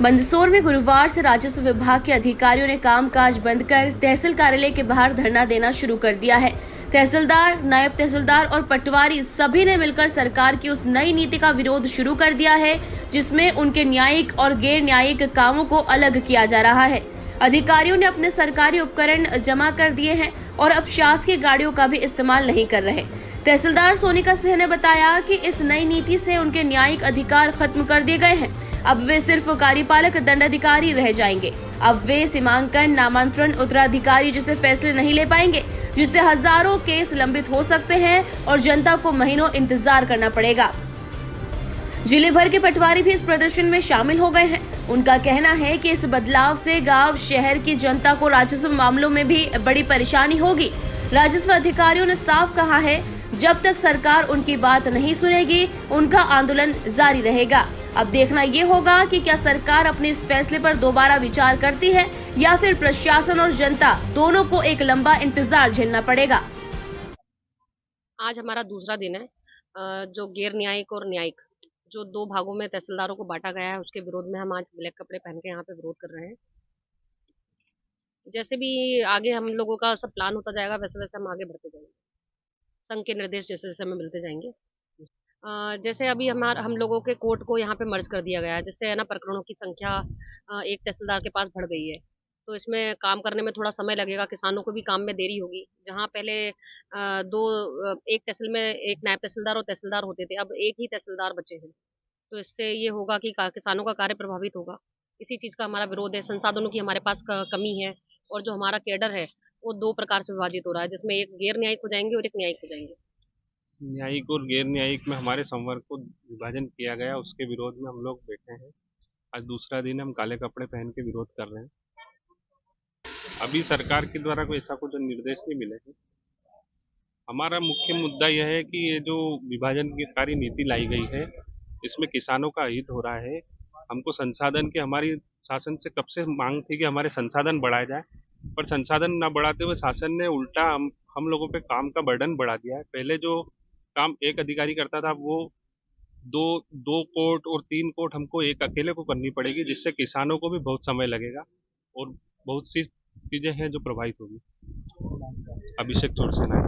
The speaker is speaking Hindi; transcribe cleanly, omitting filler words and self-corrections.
मंदसौर में गुरुवार से राजस्व विभाग के अधिकारियों ने कामकाज बंद कर तहसील कार्यालय के बाहर धरना देना शुरू कर दिया है। तहसीलदार, नायब तहसीलदार और पटवारी सभी ने मिलकर सरकार की उस नई नीति का विरोध शुरू कर दिया है जिसमें उनके न्यायिक और गैर न्यायिक कामों को अलग किया जा रहा है। अधिकारियों ने अपने सरकारी उपकरण जमा कर दिए हैं और अब शासकीय गाड़ियों का भी इस्तेमाल नहीं कर रहे। तहसीलदार सोनिका सिंह ने बताया कि इस नई नीति से उनके न्यायिक अधिकार खत्म कर दिए गए हैं। अब वे सिर्फ कार्यपालक दंडाधिकारी रह जाएंगे। अब वे सीमांकन, नामांतरण, उत्तराधिकारी जैसे फैसले नहीं ले पाएंगे, जिससे हजारों केस लंबित हो सकते हैं और जनता को महीनों इंतजार करना पड़ेगा। जिले भर के पटवारी भी इस प्रदर्शन में शामिल हो गए हैं। उनका कहना है कि इस बदलाव से गांव, शहर की जनता को राजस्व मामलों में भी बड़ी परेशानी होगी। राजस्व अधिकारियों ने साफ कहा है, जब तक सरकार उनकी बात नहीं सुनेगी, उनका आंदोलन जारी रहेगा। अब देखना ये होगा कि क्या सरकार अपने इस फैसले पर दोबारा विचार करती है या फिर प्रशासन और जनता दोनों को एक लंबा इंतजार झेलना पड़ेगा। आज हमारा दूसरा दिन है। जो गैर न्यायिक और न्यायिक जो दो भागों में तहसीलदारों को बांटा गया है, उसके विरोध में हम आज ब्लैक कपड़े पहन के यहाँ पे विरोध कर रहे हैं। जैसे भी आगे हम लोगों का सब प्लान होता जाएगा, वैसे वैसे हम आगे बढ़ते जाएंगे। संघ के निर्देश जैसे जैसे हमें मिलते जाएंगे। जैसे अभी हम लोगों के कोर्ट को यहाँ पे मर्ज कर दिया गया है, जिससे है ना प्रकरणों की संख्या एक तहसीलदार के पास बढ़ गई है। तो इसमें काम करने में थोड़ा समय लगेगा, किसानों को भी काम में देरी होगी। जहाँ पहले एक तहसील में एक नायब तहसीलदार और तहसीलदार होते थे, अब एक ही तहसीलदार बचे हैं। तो इससे ये होगा कि किसानों का कार्य प्रभावित होगा। इसी चीज़ का हमारा विरोध है। संसाधनों की हमारे पास कमी है और जो हमारा कैडर है वो दो प्रकार से विभाजित हो रहा है, जिसमें एक गैर न्यायिक हो जाएंगे और एक न्यायिक हो जाएंगे। न्यायिक और गैर न्यायिक में हमारे संवर्ग को विभाजन किया गया, उसके विरोध में हम लोग बैठे हैं। आज दूसरा दिन हम काले कपड़े पहन के विरोध कर रहे हैं। अभी सरकार के द्वारा कोई ऐसा कुछ निर्देश नहीं मिले हैं। हमारा मुख्य मुद्दा यह है कि ये जो विभाजनकारी नीति लाई गई है, इसमें किसानों का हित हो रहा है। हमको संसाधन की हमारी शासन से कब से मांग थी कि हमारे संसाधन बढ़ाए जाए, पर संसाधन न बढ़ाते हुए शासन ने उल्टा हम लोगों पे काम का बर्डन बढ़ा दिया है। पहले जो काम एक अधिकारी करता था, वो दो कोर्ट और 3 कोर्ट हमको एक अकेले को करनी पड़ेगी, जिससे किसानों को भी बहुत समय लगेगा और बहुत सी चीजें हैं जो प्रभावित होगी। अभिषेक चौरसेना।